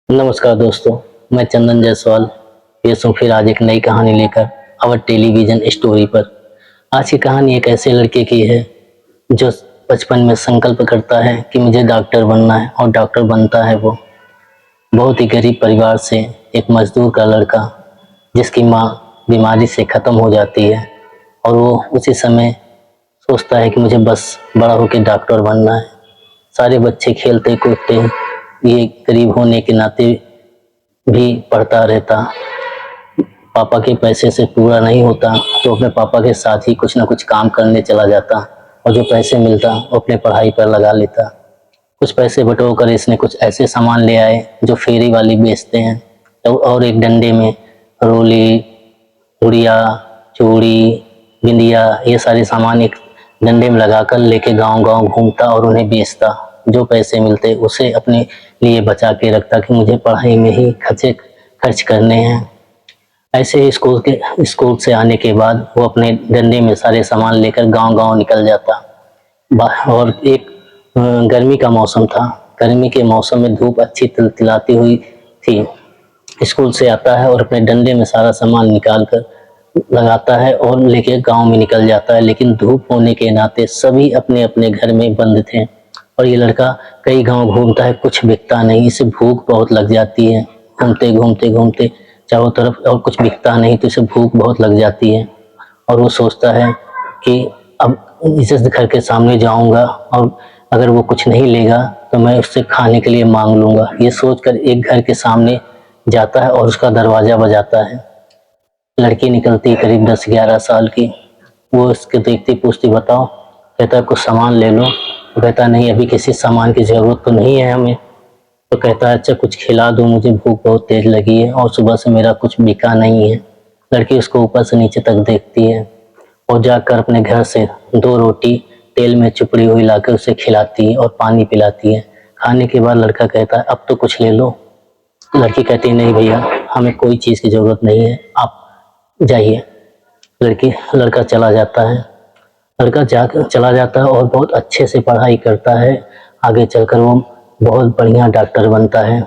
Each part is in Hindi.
नमस्कार दोस्तों, मैं चंदन जायसवाल पेश हूँ फिर आज एक नई कहानी लेकर अवर टेलीविजन स्टोरी पर। आज की कहानी एक ऐसे लड़के की है जो बचपन में संकल्प करता है कि मुझे डॉक्टर बनना है और डॉक्टर बनता है वो। बहुत ही गरीब परिवार से एक मजदूर का लड़का जिसकी माँ बीमारी से ख़त्म हो जाती है और वो उसी समय सोचता है कि मुझे बस बड़ा होकर डॉक्टर बनना है। सारे बच्चे खेलते कूदते हैं, ये गरीब होने के नाते भी पढ़ता रहता। पापा के पैसे से पूरा नहीं होता तो अपने पापा के साथ ही कुछ ना कुछ काम करने चला जाता और जो पैसे मिलता वो अपने पढ़ाई पर लगा लेता। कुछ पैसे बटोर कर इसने कुछ ऐसे सामान ले आए जो फेरी वाले बेचते हैं और एक डंडे में रोली, गुड़िया, चूड़ी, बिंदिया ये सारे सामान एक डंडे में लगाकर लेके गांव-गांव घूमता और उन्हें बेचता। जो पैसे मिलते उसे अपने लिए बचा के रखता कि मुझे पढ़ाई में ही खर्च करने हैं। ऐसे ही स्कूल से आने के बाद वो अपने डंडे में सारे सामान लेकर गांव-गांव निकल जाता। और एक गर्मी का मौसम था। गर्मी के मौसम में धूप अच्छी तिलतिलाती हुई थी। स्कूल से आता है और अपने डंडे में सारा सामान निकाल कर लगाता है और लेके गांव में निकल जाता है। लेकिन धूप होने के नाते सभी अपने अपने घर में बंद थे और ये लड़का कई गांव घूमता है, कुछ बिकता नहीं। इसे भूख बहुत लग जाती है, घूमते घूमते घूमते चारों तरफ और कुछ बिकता नहीं तो इसे भूख बहुत लग जाती है और वो सोचता है कि अब इस घर के सामने जाऊंगा और अगर वो कुछ नहीं लेगा तो मैं उससे खाने के लिए मांग लूंगा। ये सोचकर एक घर के सामने जाता है और उसका दरवाजा बजाता है। लड़की निकलती करीब 10-11 साल की। वो उसके देखती पूछती बताओ। कहता है कुछ सामान ले लो। तो कहता नहीं अभी किसी सामान की जरूरत तो नहीं है हमें। तो कहता है अच्छा कुछ खिला दो, मुझे भूख बहुत तेज लगी है और सुबह से मेरा कुछ बिका नहीं है। लड़की उसको ऊपर से नीचे तक देखती है और जाकर अपने घर से 2 रोटी तेल में चुपड़ी हुई लाकर उसे खिलाती है और पानी पिलाती है। खाने के बाद लड़का कहता है अब तो कुछ ले लो। लड़की कहती है नहीं भैया हमें कोई चीज़ की ज़रूरत नहीं है, आप जाइए। लड़का चला जाता है। लड़का जाकर चला जाता है और बहुत अच्छे से पढ़ाई करता है। आगे चलकर वो बहुत बढ़िया डॉक्टर बनता है।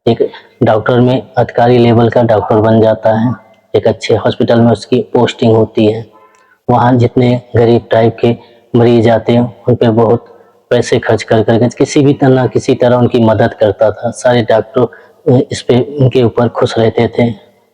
एक डॉक्टर में अधिकारी लेवल का डॉक्टर बन जाता है। एक अच्छे हॉस्पिटल में उसकी पोस्टिंग होती है। वहाँ जितने गरीब टाइप के मरीज आते हैं उन पर बहुत पैसे खर्च कर करके किसी तरह उनकी मदद करता था। सारे डॉक्टर इस पे उनके ऊपर खुश रहते थे।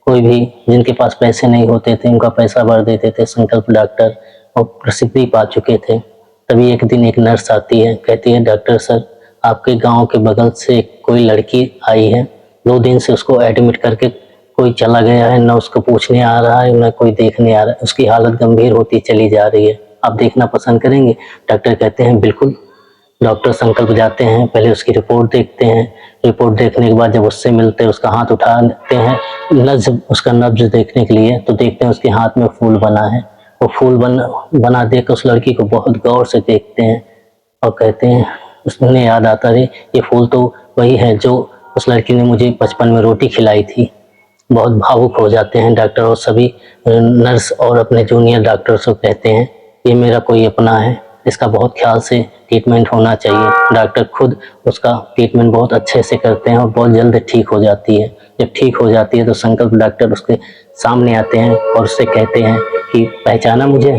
कोई भी जिनके पास पैसे नहीं होते थे उनका पैसा भर देते थे। संकल्प डॉक्टर और प्रसिद्धि पा चुके थे। तभी एक दिन एक नर्स आती है, कहती है डॉक्टर सर आपके गांव के बगल से कोई लड़की आई है, 2 दिन से उसको एडमिट करके कोई चला गया है, न उसको पूछने आ रहा है न कोई देखने आ रहा है। उसकी हालत गंभीर होती चली जा रही है, आप देखना पसंद करेंगे? डॉक्टर कहते हैं बिल्कुल। डॉक्टर संकल्प जाते हैं, पहले उसकी रिपोर्ट देखते हैं। रिपोर्ट देखने के बाद जब उससे मिलते हैं उसका हाथ उठा लेते हैं उसका नब्ज देखने के लिए, तो देखते हैं उसके हाथ में फूल बना है। वो फूल बना देख उस लड़की को बहुत गौर से देखते हैं और कहते हैं उसने याद आता है ये फूल तो वही है जो उस लड़की ने मुझे बचपन में रोटी खिलाई थी। बहुत भावुक हो जाते हैं डॉक्टर और सभी नर्स और अपने जूनियर डॉक्टर्स को कहते हैं ये मेरा कोई अपना है, इसका बहुत ख्याल से ट्रीटमेंट होना चाहिए। डॉक्टर खुद उसका ट्रीटमेंट बहुत अच्छे से करते हैं और बहुत जल्द ठीक हो जाती है। जब ठीक हो जाती है तो संकल्प डॉक्टर उसके सामने आते हैं और उससे कहते हैं कि पहचाना मुझे?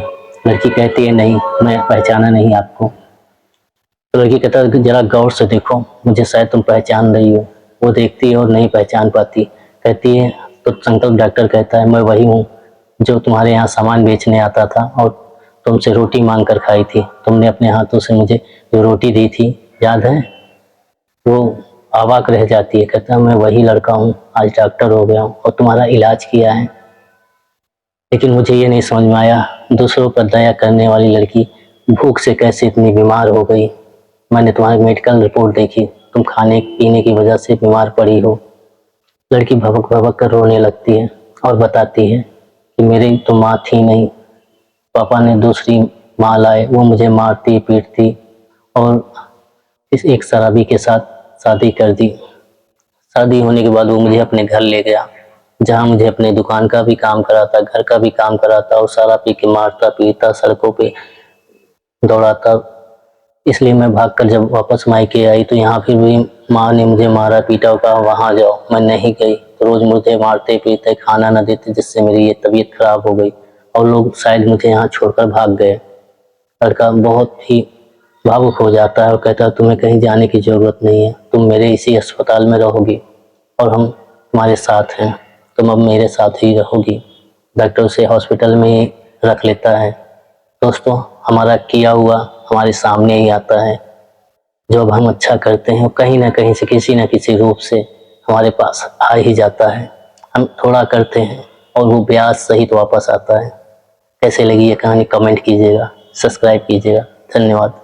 लड़की कहती है नहीं मैं पहचाना नहीं आपको। तो लड़की कहता है जरा गौर से देखो, मुझे शायद तुम पहचान रही हो। वो देखती है और नहीं पहचान पाती। कहती है तो संकल्प डॉक्टर कहता है मैं वही हूँ जो तुम्हारे यहाँ सामान बेचने आता था और तुमसे रोटी मांग कर खाई थी। तुमने अपने हाथों से मुझे जो रोटी दी थी याद है? वो अवाक रह जाती है। कहता है मैं वही लड़का हूँ, आज डॉक्टर हो गया हूँ और तुम्हारा इलाज किया है। लेकिन मुझे ये नहीं समझ में आया दूसरों पर दया करने वाली लड़की भूख से कैसे इतनी बीमार हो गई। मैंने तुम्हारी मेडिकल रिपोर्ट देखी, तुम खाने पीने की वजह से बीमार पड़ी हो। लड़की भबक भबक कर रोने लगती है और बताती है कि मेरी तो माँ थी नहीं, पापा ने दूसरी माँ लाए, वो मुझे मारती पीटती और इस एक शराबी के साथ शादी कर दी। शादी होने के बाद वो मुझे अपने घर ले गया जहाँ मुझे अपने दुकान का भी काम कराता, घर का भी काम कराता और शराब पी के मारता पीटता, सड़कों पे दौड़ाता। इसलिए मैं भागकर जब वापस मायके आई तो यहाँ फिर भी माँ ने मुझे मारा पीटा, कहा वहाँ जाओ, मैं नहीं गई। तो रोज मुझे मारते पीटते, खाना न देते, जिससे मेरी ये तबीयत खराब हो गई और लोग शायद मुझे यहाँ छोड़कर भाग गए। लड़का बहुत ही भावुक हो जाता है और कहता है तुम्हें कहीं जाने की जरूरत नहीं है, तुम मेरे इसी अस्पताल में रहोगी और हम तुम्हारे साथ हैं, तुम अब मेरे साथ ही रहोगी। डॉक्टर उसे हॉस्पिटल में ही रख लेता है। दोस्तों, हमारा किया हुआ हमारे सामने ही आता है। जो अब हम अच्छा करते हैं वो कहीं ना कहीं से किसी न किसी रूप से हमारे पास आ ही जाता है। हम थोड़ा करते हैं और वो ब्याज सहित वापस आता है। कैसे लगी ये कहानी कमेंट कीजिएगा, सब्सक्राइब कीजिएगा। धन्यवाद।